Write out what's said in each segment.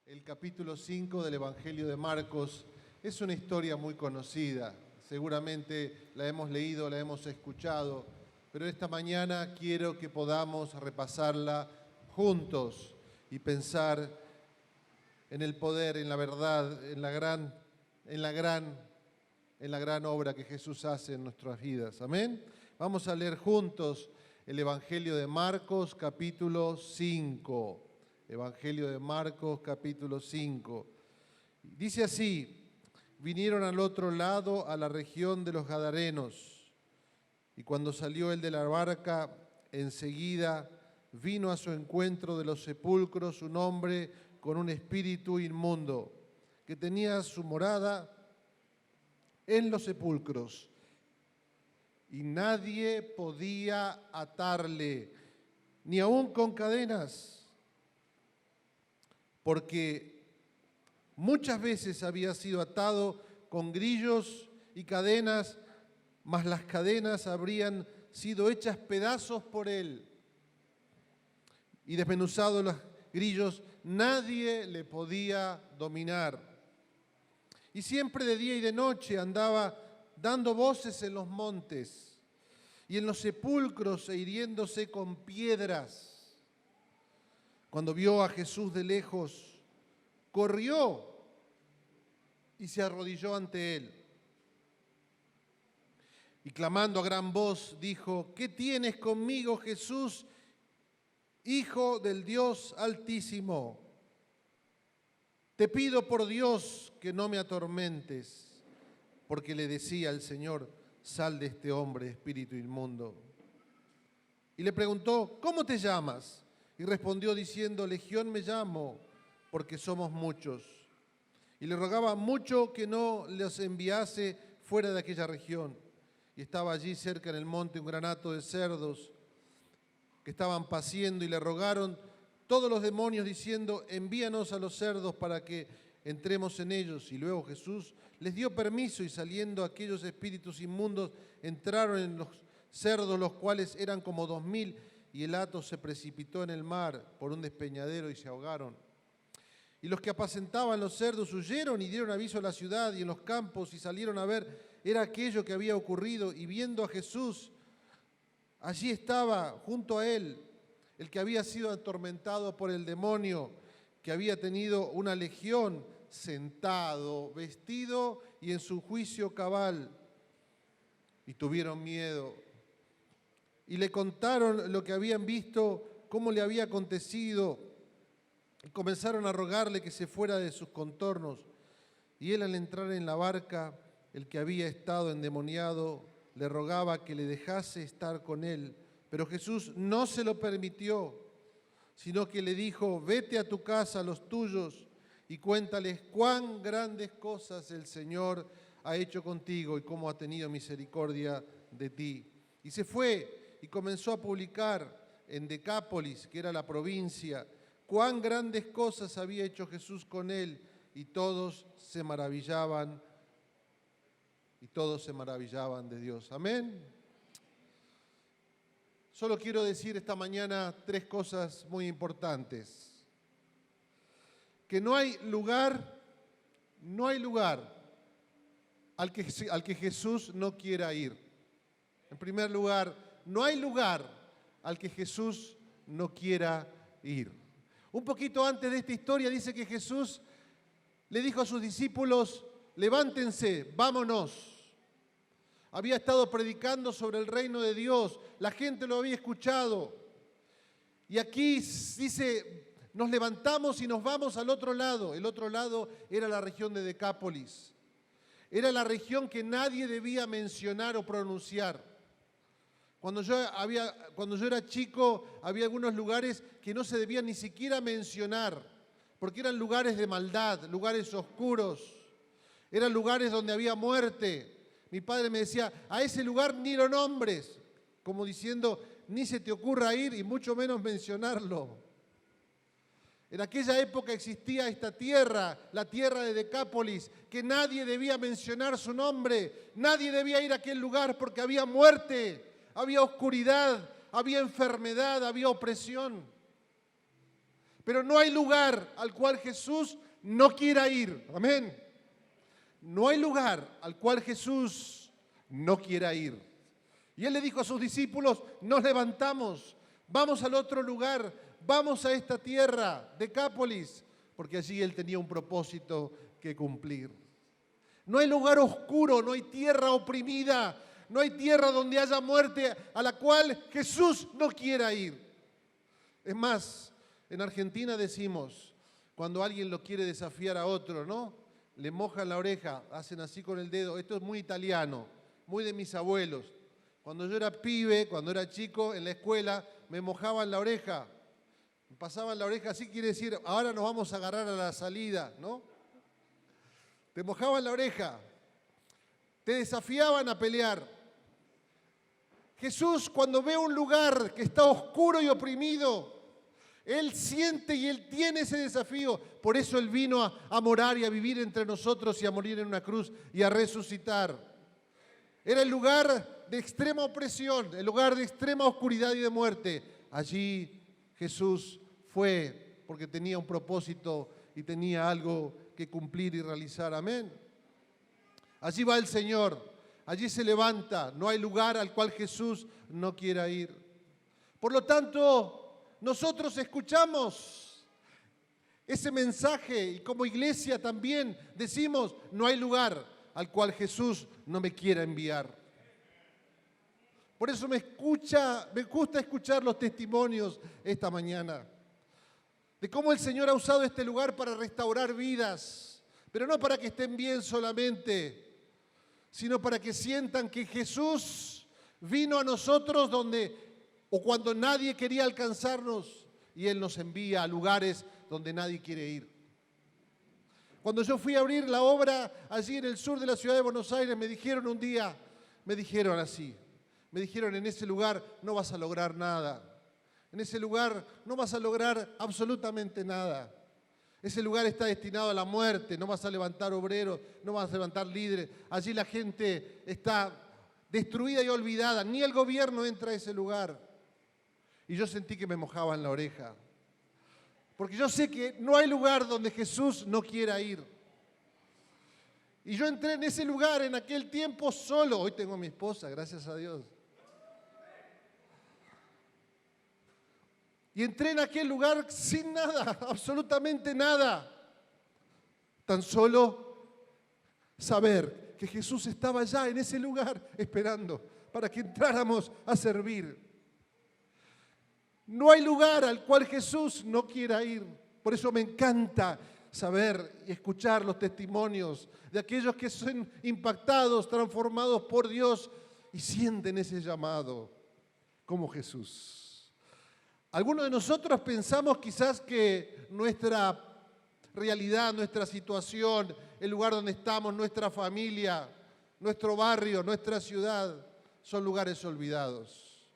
El capítulo 5 del Evangelio de Marcos es una historia muy conocida. Seguramente la hemos leído, la hemos escuchado, pero esta mañana quiero que podamos repasarla juntos y pensar en el poder, en la verdad, en la gran obra que Jesús hace en nuestras vidas. Amén. Vamos a leer juntos el Evangelio de Marcos, capítulo 5. Evangelio de Marcos, capítulo 5. Dice así: vinieron al otro lado, a la región de los Gadarenos, y cuando salió él de la barca, enseguida vino a su encuentro de los sepulcros un hombre con un espíritu inmundo, que tenía su morada en los sepulcros, y nadie podía atarle, ni aun con cadenas, porque muchas veces había sido atado con grillos y cadenas, mas las cadenas habrían sido hechas pedazos por él. Y desmenuzados los grillos, nadie le podía dominar. Y siempre de día y de noche andaba dando voces en los montes y en los sepulcros e hiriéndose con piedras. Cuando vio a Jesús de lejos, corrió y se arrodilló ante él. Y clamando a gran voz, dijo: ¿qué tienes conmigo, Jesús, Hijo del Dios Altísimo? Te pido por Dios que no me atormentes, porque le decía al Señor: sal de este hombre, espíritu inmundo. Y le preguntó: ¿cómo te llamas? Y respondió diciendo: Legión me llamo, porque somos muchos. Y le rogaba mucho que no los enviase fuera de aquella región. Y estaba allí cerca en el monte un gran hato de cerdos que estaban paciendo, y le rogaron todos los demonios diciendo: envíanos a los cerdos para que entremos en ellos. Y luego Jesús les dio permiso, y saliendo aquellos espíritus inmundos entraron en los cerdos, los cuales eran como 2000, y el hato se precipitó en el mar por un despeñadero y se ahogaron. Y los que apacentaban los cerdos huyeron y dieron aviso a la ciudad y en los campos, y salieron a ver era aquello que había ocurrido. Y viendo a Jesús, allí estaba junto a él el que había sido atormentado por el demonio, que había tenido una legión, sentado, vestido y en su juicio cabal. Y tuvieron miedo. Y le contaron lo que habían visto, cómo le había acontecido, y comenzaron a rogarle que se fuera de sus contornos. Y él, al entrar en la barca, el que había estado endemoniado le rogaba que le dejase estar con él, pero Jesús no se lo permitió, sino que le dijo: vete a tu casa, a los tuyos, y cuéntales cuán grandes cosas el Señor ha hecho contigo y cómo ha tenido misericordia de ti. Y se fue y comenzó a publicar en Decápolis, que era la provincia, cuán grandes cosas había hecho Jesús con él, y todos se maravillaban de Dios. Amén. Solo quiero decir esta mañana 3 cosas muy importantes. Que no hay lugar al que Jesús no quiera ir. En primer lugar, no hay lugar al que Jesús no quiera ir. Un poquito antes de esta historia dice que Jesús le dijo a sus discípulos: levántense, vámonos. Había estado predicando sobre el reino de Dios, la gente lo había escuchado. Y aquí dice: nos levantamos y nos vamos al otro lado. El otro lado era la región de Decápolis. Era la región que nadie debía mencionar o pronunciar. Cuando yo era chico, había algunos lugares que no se debían ni siquiera mencionar, porque eran lugares de maldad, lugares oscuros, eran lugares donde había muerte. Mi padre me decía: a ese lugar ni lo nombres, como diciendo: ni se te ocurra ir y mucho menos mencionarlo. En aquella época existía esta tierra, la tierra de Decápolis, que nadie debía mencionar su nombre, nadie debía ir a aquel lugar porque había muerte, había oscuridad, había enfermedad, había opresión. Pero no hay lugar al cual Jesús no quiera ir. Amén. No hay lugar al cual Jesús no quiera ir. Y Él le dijo a sus discípulos, nos levantamos, vamos al otro lugar, vamos a esta tierra, Decápolis, porque allí Él tenía un propósito que cumplir. No hay lugar oscuro, no hay tierra oprimida, no hay tierra donde haya muerte a la cual Jesús no quiera ir. Es más, en Argentina decimos, cuando alguien lo quiere desafiar a otro, ¿no? Le mojan la oreja, hacen así con el dedo. Esto es muy italiano, muy de mis abuelos. Cuando yo era pibe, cuando era chico, en la escuela, me mojaban la oreja. Me pasaban la oreja, así quiere decir, ahora nos vamos a agarrar a la salida, ¿no? Te mojaban la oreja, te desafiaban a pelear. Jesús, cuando ve un lugar que está oscuro y oprimido, Él siente y Él tiene ese desafío. Por eso Él vino a morar y a vivir entre nosotros y a morir en una cruz y a resucitar. Era el lugar de extrema opresión, el lugar de extrema oscuridad y de muerte. Allí Jesús fue porque tenía un propósito y tenía algo que cumplir y realizar. Amén. Allí va el Señor, allí se levanta. No hay lugar al cual Jesús no quiera ir. Por lo tanto, nosotros escuchamos ese mensaje y como iglesia también decimos, no hay lugar al cual Jesús no me quiera enviar. Por eso me gusta escuchar los testimonios esta mañana de cómo el Señor ha usado este lugar para restaurar vidas, pero no para que estén bien solamente, sino para que sientan que Jesús vino a nosotros cuando nadie quería alcanzarnos y Él nos envía a lugares donde nadie quiere ir. Cuando yo fui a abrir la obra allí en el sur de la ciudad de Buenos Aires, me dijeron un día, en ese lugar no vas a lograr nada. En ese lugar no vas a lograr absolutamente nada. Ese lugar está destinado a la muerte, no vas a levantar obreros, no vas a levantar líderes. Allí la gente está destruida y olvidada, ni el gobierno entra a ese lugar. Y yo sentí que me mojaban la oreja. Porque yo sé que no hay lugar donde Jesús no quiera ir. Y yo entré en ese lugar en aquel tiempo solo. Hoy tengo a mi esposa, gracias a Dios. Y entré en aquel lugar sin nada, absolutamente nada. Tan solo saber que Jesús estaba allá en ese lugar esperando para que entráramos a servir. No hay lugar al cual Jesús no quiera ir. Por eso me encanta saber y escuchar los testimonios de aquellos que son impactados, transformados por Dios y sienten ese llamado como Jesús. Algunos de nosotros pensamos quizás que nuestra realidad, nuestra situación, el lugar donde estamos, nuestra familia, nuestro barrio, nuestra ciudad, son lugares olvidados.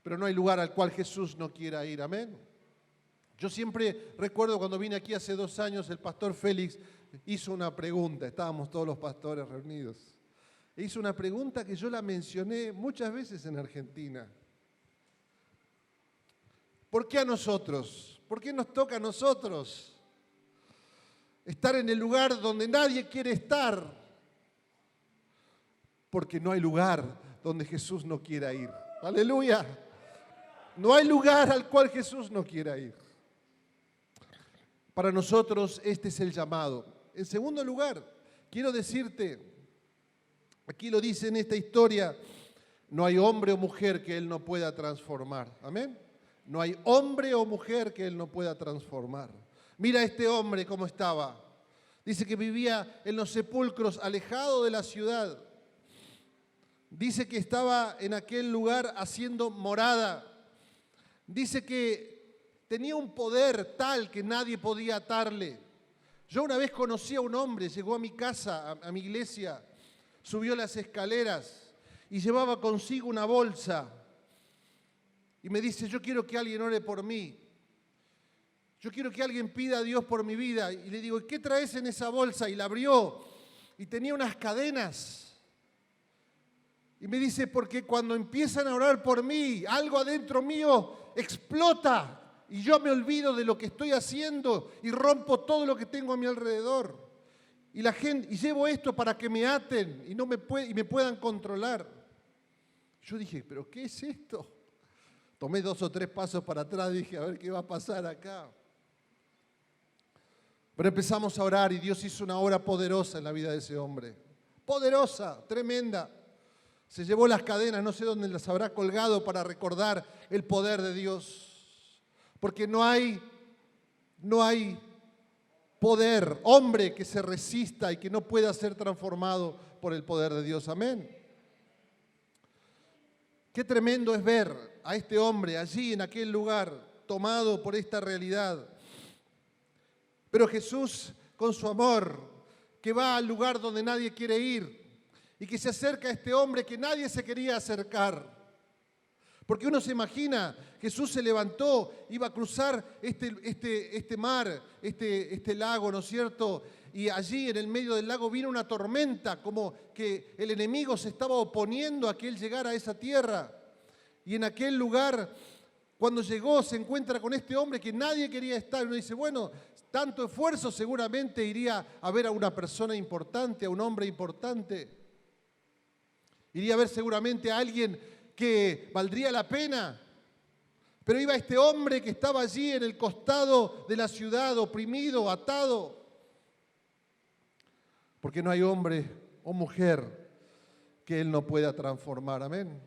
Pero no hay lugar al cual Jesús no quiera ir. Amén. Yo siempre recuerdo cuando vine aquí hace 2 años, el pastor Félix hizo una pregunta. Estábamos todos los pastores reunidos. Hizo una pregunta que yo la mencioné muchas veces en Argentina. ¿Por qué a nosotros? ¿Por qué nos toca a nosotros estar en el lugar donde nadie quiere estar? Porque no hay lugar donde Jesús no quiera ir. ¡Aleluya! No hay lugar al cual Jesús no quiera ir. Para nosotros este es el llamado. En segundo lugar, quiero decirte, aquí lo dice en esta historia, no hay hombre o mujer que Él no pueda transformar. Amén. No hay hombre o mujer que Él no pueda transformar. Mira a este hombre cómo estaba. Dice que vivía en los sepulcros, alejado de la ciudad. Dice que estaba en aquel lugar haciendo morada. Dice que tenía un poder tal que nadie podía atarle. Yo una vez conocí a un hombre, llegó a mi casa, a mi iglesia, subió las escaleras y llevaba consigo una bolsa. Y me dice, yo quiero que alguien ore por mí. Yo quiero que alguien pida a Dios por mi vida. Y le digo, ¿qué traes en esa bolsa? Y la abrió y tenía unas cadenas. Y me dice, porque cuando empiezan a orar por mí, algo adentro mío explota y yo me olvido de lo que estoy haciendo y rompo todo lo que tengo a mi alrededor. Y llevo esto para que me aten y me puedan controlar. Yo dije, ¿pero qué es esto? Tomé 2 o 3 pasos para atrás y dije, a ver qué va a pasar acá. Pero empezamos a orar y Dios hizo una obra poderosa en la vida de ese hombre. Poderosa, tremenda. Se llevó las cadenas, no sé dónde las habrá colgado para recordar el poder de Dios. Porque no hay poder, hombre que se resista y que no pueda ser transformado por el poder de Dios. Amén. Qué tremendo es ver a este hombre allí en aquel lugar, tomado por esta realidad. Pero Jesús, con su amor, que va al lugar donde nadie quiere ir y que se acerca a este hombre que nadie se quería acercar. Porque uno se imagina, Jesús se levantó, iba a cruzar este mar, este lago, ¿no es cierto? Y allí en el medio del lago vino una tormenta, como que el enemigo se estaba oponiendo a que él llegara a esa tierra. Y en aquel lugar, cuando llegó, se encuentra con este hombre que nadie quería estar. Uno dice, bueno, tanto esfuerzo seguramente iría a ver a una persona importante, a un hombre importante. Iría a ver seguramente a alguien que valdría la pena. Pero iba este hombre que estaba allí en el costado de la ciudad, oprimido, atado. Porque no hay hombre o mujer que Él no pueda transformar. Amén.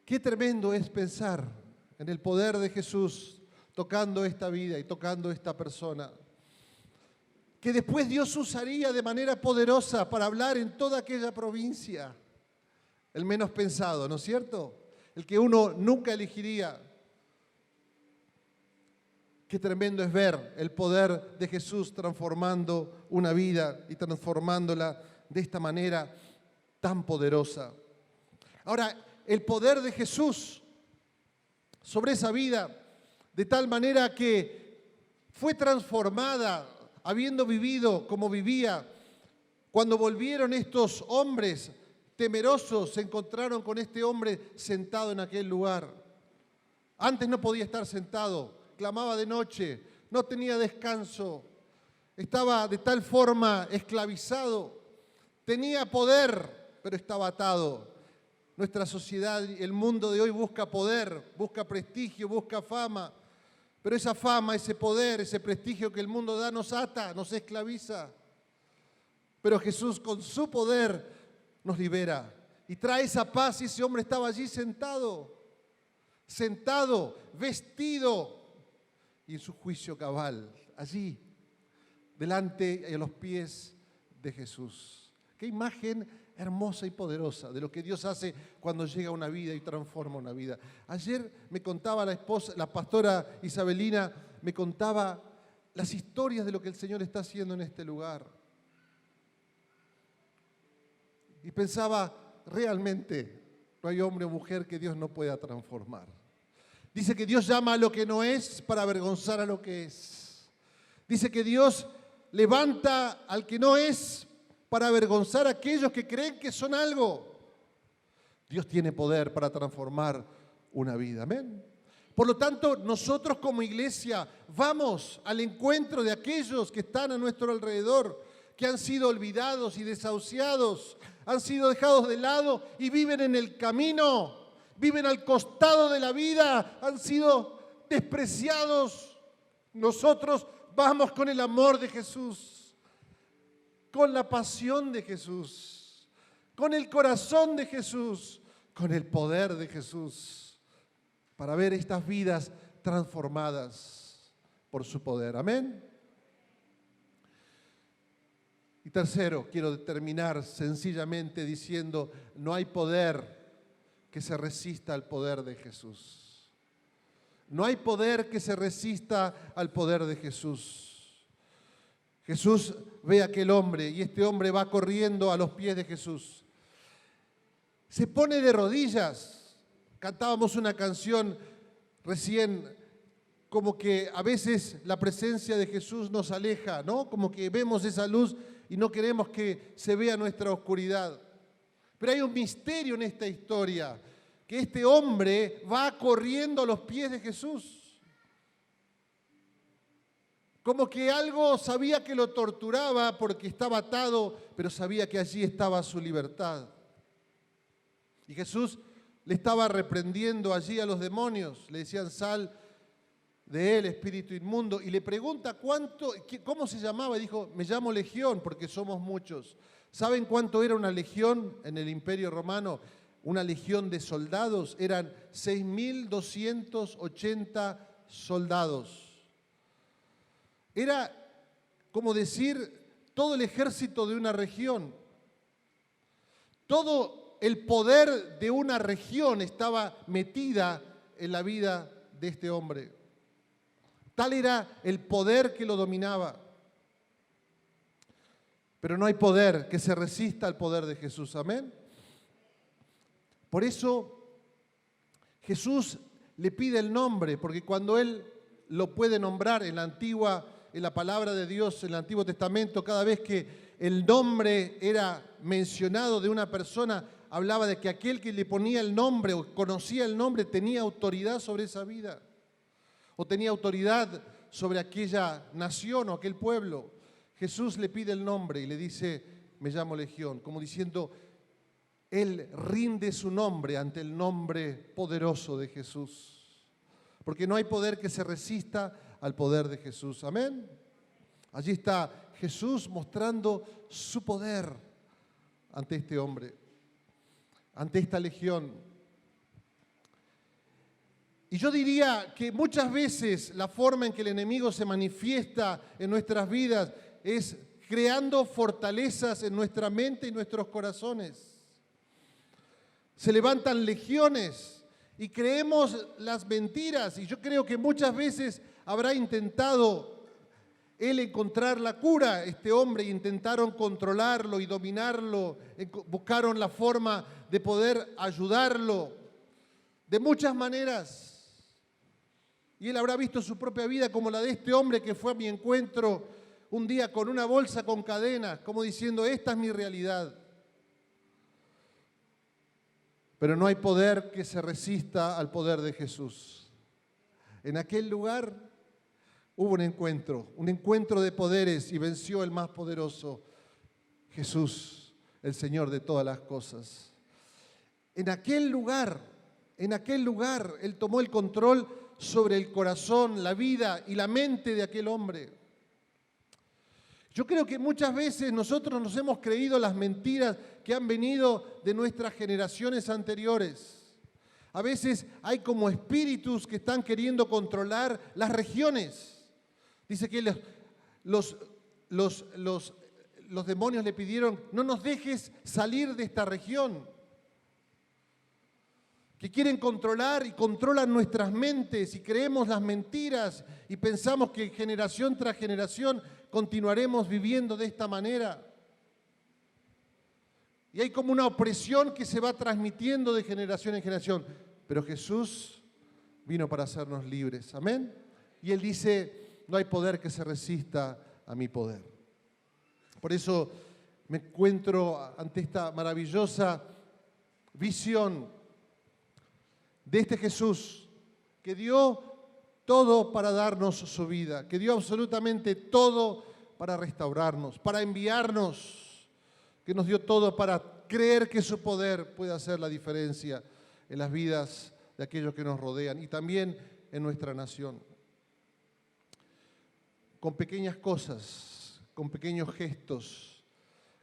Qué tremendo es pensar en el poder de Jesús tocando esta vida y tocando esta persona. Que después Dios usaría de manera poderosa para hablar en toda aquella provincia. El menos pensado, ¿no es cierto? El que uno nunca elegiría. Qué tremendo es ver el poder de Jesús transformando una vida y transformándola de esta manera tan poderosa. Ahora, el poder de Jesús sobre esa vida, de tal manera que fue transformada, habiendo vivido como vivía. Cuando volvieron estos hombres temerosos, se encontraron con este hombre sentado en aquel lugar. Antes no podía estar sentado, clamaba de noche, no tenía descanso, estaba de tal forma esclavizado, tenía poder, pero estaba atado. Nuestra sociedad, el mundo de hoy busca poder, busca prestigio, busca fama. Pero esa fama, ese poder, ese prestigio que el mundo da nos ata, nos esclaviza. Pero Jesús con su poder nos libera y trae esa paz. Y ese hombre estaba allí sentado, vestido y en su juicio cabal, allí, delante y a los pies de Jesús. Qué imagen hermosa y poderosa de lo que Dios hace cuando llega a una vida y transforma una vida. Ayer me contaba la pastora Isabelina, me contaba las historias de lo que el Señor está haciendo en este lugar. Y pensaba, realmente no hay hombre o mujer que Dios no pueda transformar. Dice que Dios llama a lo que no es para avergonzar a lo que es. Dice que Dios levanta al que no es para avergonzar a aquellos que creen que son algo. Dios tiene poder para transformar una vida. Amén. Por lo tanto, nosotros como iglesia vamos al encuentro de aquellos que están a nuestro alrededor, que han sido olvidados y desahuciados, han sido dejados de lado y viven en el camino, viven al costado de la vida, han sido despreciados. Nosotros vamos con el amor de Jesús, con la pasión de Jesús, con el corazón de Jesús, con el poder de Jesús, para ver estas vidas transformadas por su poder. Amén. Y tercero, quiero terminar sencillamente diciendo, no hay poder que se resista al poder de Jesús. No hay poder que se resista al poder de Jesús. Jesús ve a aquel hombre y este hombre va corriendo a los pies de Jesús. Se pone de rodillas. Cantábamos una canción recién, como que a veces la presencia de Jesús nos aleja, ¿no? Como que vemos esa luz y no queremos que se vea nuestra oscuridad. Pero hay un misterio en esta historia, que este hombre va corriendo a los pies de Jesús. Como que algo sabía que lo torturaba porque estaba atado, pero sabía que allí estaba su libertad. Y Jesús le estaba reprendiendo allí a los demonios. Le decían, sal de él, espíritu inmundo. Y le pregunta cómo se llamaba. Y dijo, me llamo Legión porque somos muchos. ¿Saben cuánto era una legión en el Imperio Romano? Una legión de soldados. Eran 6.280 soldados. Era como decir todo el ejército de una región. Todo el poder de una región estaba metida en la vida de este hombre. Tal era el poder que lo dominaba. Pero no hay poder que se resista al poder de Jesús. Amén. Por eso Jesús le pide el nombre, porque cuando Él lo puede nombrar en la palabra de Dios, en el Antiguo Testamento, cada vez que el nombre era mencionado de una persona, hablaba de que aquel que le ponía el nombre o conocía el nombre tenía autoridad sobre esa vida, o tenía autoridad sobre aquella nación o aquel pueblo. Jesús le pide el nombre y le dice, me llamo Legión, como diciendo, Él rinde su nombre ante el nombre poderoso de Jesús. Porque no hay poder que se resista al poder de Jesús. Amén. Allí está Jesús mostrando su poder ante este hombre, ante esta legión. Y yo diría que muchas veces la forma en que el enemigo se manifiesta en nuestras vidas es creando fortalezas en nuestra mente y nuestros corazones. Se levantan legiones y creemos las mentiras, y yo creo que muchas veces habrá intentado él encontrar la cura, este hombre, y intentaron controlarlo y dominarlo, buscaron la forma de poder ayudarlo de muchas maneras. Y él habrá visto su propia vida como la de este hombre que fue a mi encuentro un día con una bolsa con cadenas, como diciendo, esta es mi realidad. Pero no hay poder que se resista al poder de Jesús. En aquel lugar hubo un encuentro de poderes y venció el más poderoso, Jesús, el Señor de todas las cosas. En aquel lugar, Él tomó el control sobre el corazón, la vida y la mente de aquel hombre. Yo creo que muchas veces nosotros nos hemos creído las mentiras que han venido de nuestras generaciones anteriores. A veces hay como espíritus que están queriendo controlar las regiones. Dice que los demonios le pidieron, no nos dejes salir de esta región. Que quieren controlar y controlan nuestras mentes y creemos las mentiras y pensamos que generación tras generación continuaremos viviendo de esta manera. Y hay como una opresión que se va transmitiendo de generación en generación. Pero Jesús vino para hacernos libres. Amén. Y Él dice, no hay poder que se resista a mi poder. Por eso me encuentro ante esta maravillosa visión de este Jesús que dio todo para darnos su vida, que dio absolutamente todo para restaurarnos, para enviarnos, que nos dio todo para creer que su poder puede hacer la diferencia en las vidas de aquellos que nos rodean y también en nuestra nación. Con pequeñas cosas, con pequeños gestos,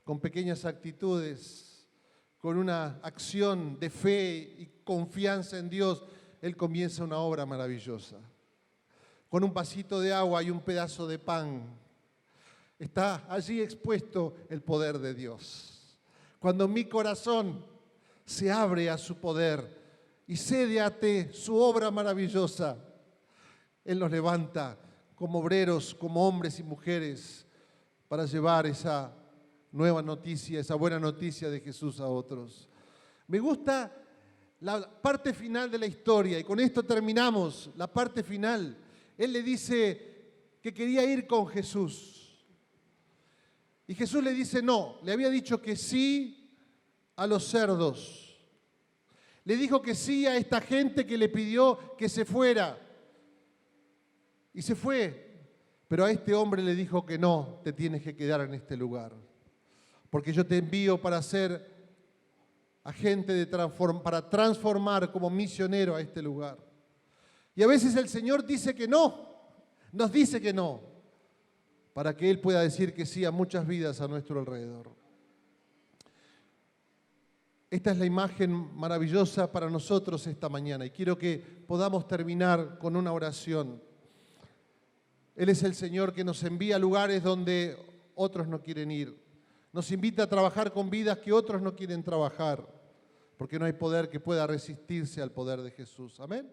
con pequeñas actitudes, con una acción de fe y confianza en Dios, Él comienza una obra maravillosa. Con un vasito de agua y un pedazo de pan, está allí expuesto el poder de Dios. Cuando mi corazón se abre a su poder y cede ante su obra maravillosa, Él nos levanta como obreros, como hombres y mujeres, para llevar esa nueva noticia, esa buena noticia de Jesús a otros. Me gusta la parte final de la historia y con esto terminamos, la parte final. Él le dice que quería ir con Jesús. Y Jesús le dice no, le había dicho que sí a los cerdos. Le dijo que sí a esta gente que le pidió que se fuera. Y se fue. Pero a este hombre le dijo que no, te tienes que quedar en este lugar. Porque yo te envío para ser agente para transformar como misionero a este lugar. Y a veces el Señor dice que no, nos dice que no, para que Él pueda decir que sí a muchas vidas a nuestro alrededor. Esta es la imagen maravillosa para nosotros esta mañana y quiero que podamos terminar con una oración. Él es el Señor que nos envía a lugares donde otros no quieren ir. Nos invita a trabajar con vidas que otros no quieren trabajar, porque no hay poder que pueda resistirse al poder de Jesús. Amén.